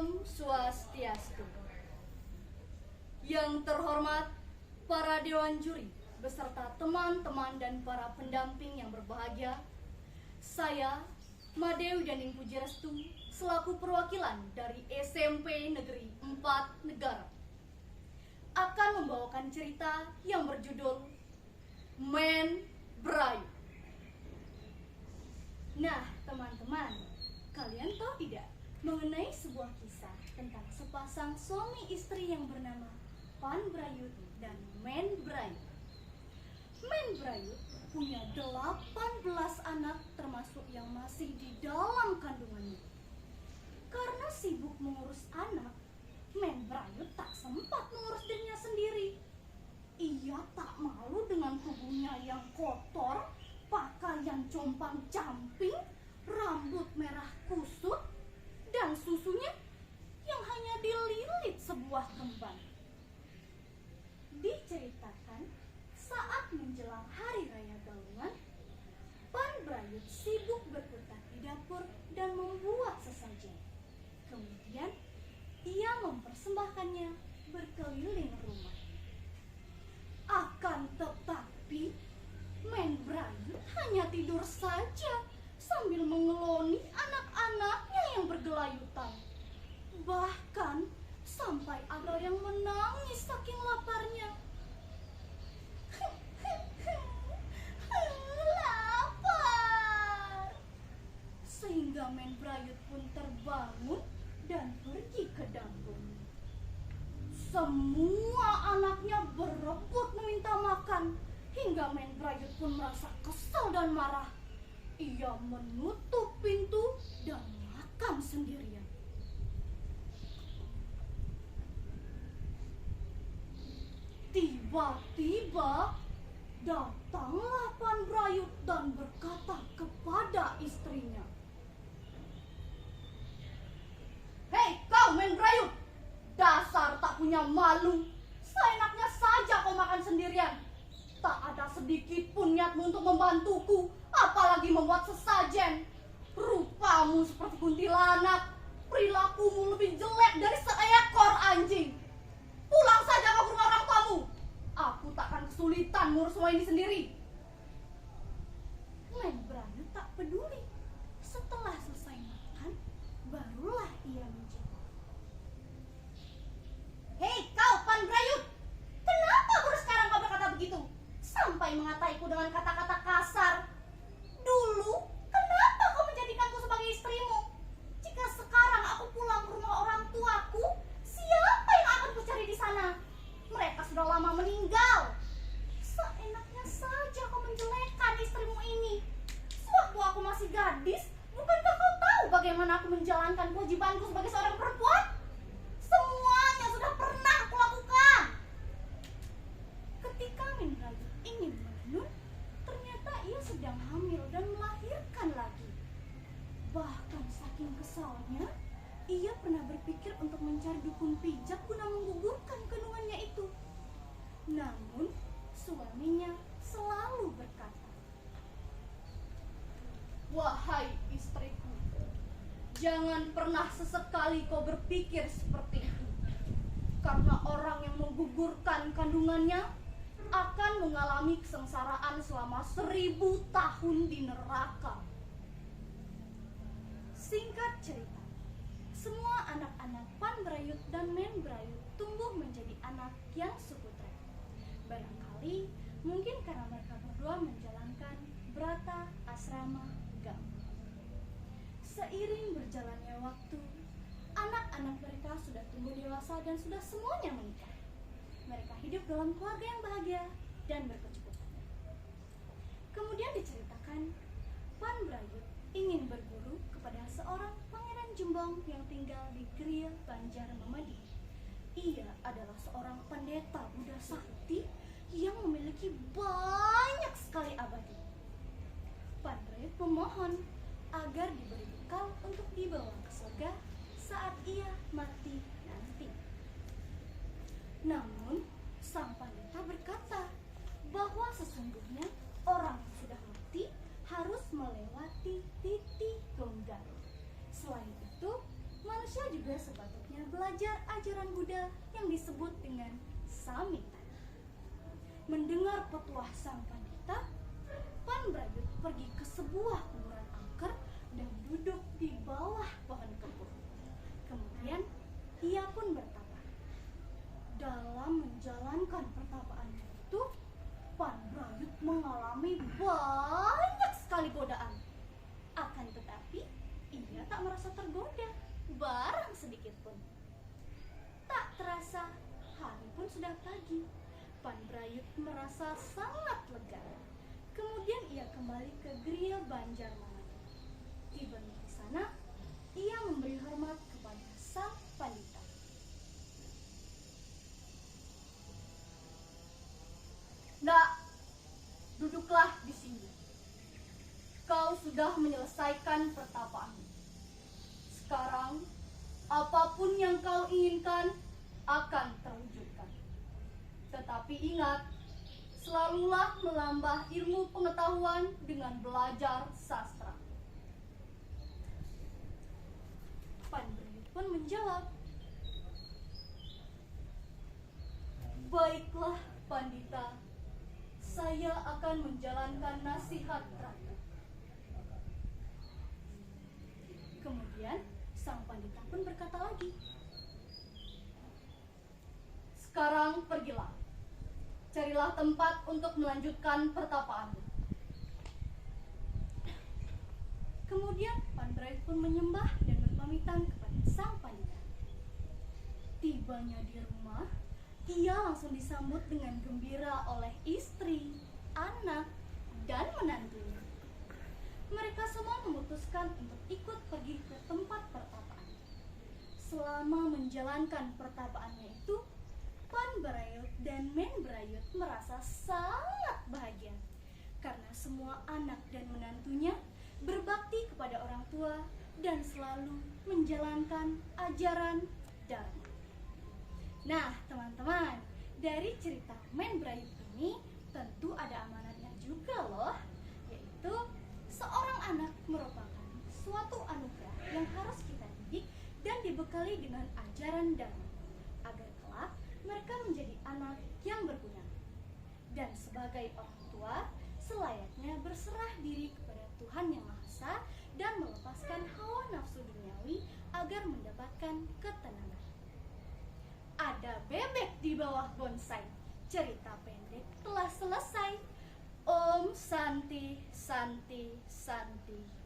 Om Swastiastu. Yang terhormat para dewan juri beserta teman-teman dan para pendamping yang berbahagia, saya Madewi Daning Pujirestu selaku perwakilan dari SMP Negeri 4 Negara akan membawakan cerita yang berjudul Men Brayu. Nah, teman-teman, kalian tahu tidak mengenai sebuah kisah tentang sepasang suami istri yang bernama Pan Brayut dan Men Brayut. Men Brayut punya 18 anak termasuk yang masih di dalam kandungannya. Karena sibuk mengurus anak, Men Brayut tak sempat mengurus dirinya sendiri. Ia tak malu dengan tubuhnya yang kotor, pakaian compang-camping, rambut merah kusut, dan susunya yang hanya dililit sebuah kembang. Diceritakan saat menjelang hari raya Galungan, Pan Brayut sibuk berkutat di dapur dan membuat sesajen. Kemudian ia mempersembahkannya berkeliling rumah. Akan tetapi Men Brayut hanya tidur saja sambil mengeloni anak-anaknya yang bergelayutan. Bahkan sampai ada yang menangis saking laparnya. Lapar! Sehingga Men Brayut pun terbangun dan pergi ke dapur. Semua anaknya berebut meminta makan, hingga Men Brayut pun merasa kesal dan marah. Ia menutup pintu dan makan sendirian. Tiba-tiba datanglah Pan Brayut dan berkata kepada istrinya, "Hei kau Men Brayut, dasar tak punya malu, seenaknya saja kau makan sendirian. Tak ada sedikit pun niatmu untuk membantuku, apalagi membuat sesajen. Rupamu seperti kuntilanak, perilakumu lebih jelek dari seekor anjing. Pulang saja kau ke rumah orang tuamu. Aku takkan kesulitan ngurus semua ini sendiri." Men Brayut tak peduli. Setelah selesai makan, barulah ia menjawab, "Hei kau Pan Brayut, kenapa baru sekarang kau berkata begitu? Sampai mengataiku dengan kata-kata kasar. Dulu, kenapa kau menjadikanku sebagai istrimu? Jika sekarang aku pulang ke rumah orang tuaku, siapa yang akan kucari di sana? Mereka sudah lama meninggal. Seenaknya saja kau menjelekkan istrimu ini. Sewaktu aku masih gadis, bukankah kau tahu bagaimana aku menjalankan kewajibanku sebagai seorang perempuan? Semuanya sudah pernah aku lakukan." Ketika Men Brayut ingin menenun, ternyata ia sedang hamil dan melahirkan lagi. Bahkan saking kesalnya, ia pernah berpikir untuk mencari dukun pijat guna menggugurkan kandungannya itu. Namun, suaminya selalu berkata, "Wahai istriku, jangan pernah sesekali kau berpikir seperti itu. Karena orang yang menggugurkan kandungannya akan mengalami kesengsaraan selama 1000 tahun di neraka." Singkat cerita, semua anak-anak Pan Brayut dan Men Brayut tumbuh menjadi anak yang sukutre. Barangkali mungkin karena mereka berdua menjalankan brata asrama Gama. Seiring berjalannya waktu, anak-anak mereka sudah tumbuh dewasa dan sudah semuanya menikah. Mereka hidup dalam keluarga yang bahagia dan berkecukupan. Kemudian diceritakan, Pan Brayut ingin berguru kepada seorang pangeran Jembong yang tinggal di Kriya Banjar Memadi. Ia adalah seorang pendeta Buddha sakti yang memiliki banyak sekali abadi. Pan Brayut memohon agar diberi bekal untuk dibawa ke surga saat ia mati nanti. Namun, sang pendeta berkata bahwa sesungguhnya orang yang sudah mati harus melewati titik tunggal. Selain itu, manusia juga juga sepatutnya belajar ajaran Buddha yang disebut dengan Samita. Mendengar petuah sang pandita, Pan Brayut pergi ke sebuah kuburan angker dan duduk di bawah pohon kebun. Kemudian ia pun bertapa. Dalam menjalankan pertapaannya itu, Pan Brayut mengalami banyak sekali godaan. Akan tetapi, ia tak merasa tergoda barang sedikit pun. Tak terasa, hari pun sudah pagi. Pan Brayut merasa sangat lega. Kemudian ia kembali ke Gria Banjarmanadi. Tibanya di sana, ia memberi hormat kepada sang pandita. Nak, duduklah di sini. Kau sudah menyelesaikan pertapaanmu. Sekarang, apapun yang kau inginkan akan terwujudkan. Tetapi ingat, selalulah menambah ilmu pengetahuan dengan belajar sastra. Pan Brayut pun menjawab, baiklah Pandita, saya akan menjalankan nasihat Ratu. Kemudian sang pandita pun berkata lagi, sekarang pergilah. Carilah tempat untuk melanjutkan pertapaanmu. Kemudian Pan Brayut pun menyembah dan berpamitan kepada sang pandita. Tibanya di rumah, ia langsung disambut dengan gembira oleh istri, anak, dan menantunya. Mereka semua memutuskan untuk ikut pergi ke tempat pertapaan. Selama menjalankan pertapaannya itu, Pan Brayut dan Men Brayut merasa sangat bahagia karena semua anak dan menantunya berbakti kepada orang tua dan selalu menjalankan ajaran Dharma. Nah, teman-teman, dari cerita Men Brayut ini tentu ada amanatnya juga loh, yaitu seorang anak merupakan suatu anugerah yang harus kita didik dan dibekali dengan ajaran Dharma agar kelak mereka menjadi anak yang berguna. Dan sebagai orang tua, selayaknya berserah diri kepada Tuhan Yang Maha Esa dan melepaskan hawa nafsu duniawi agar mendapatkan ketenangan. Ada bebek di bawah bonsai. Cerita pendek telah selesai. Om Santi, Santi, Santi.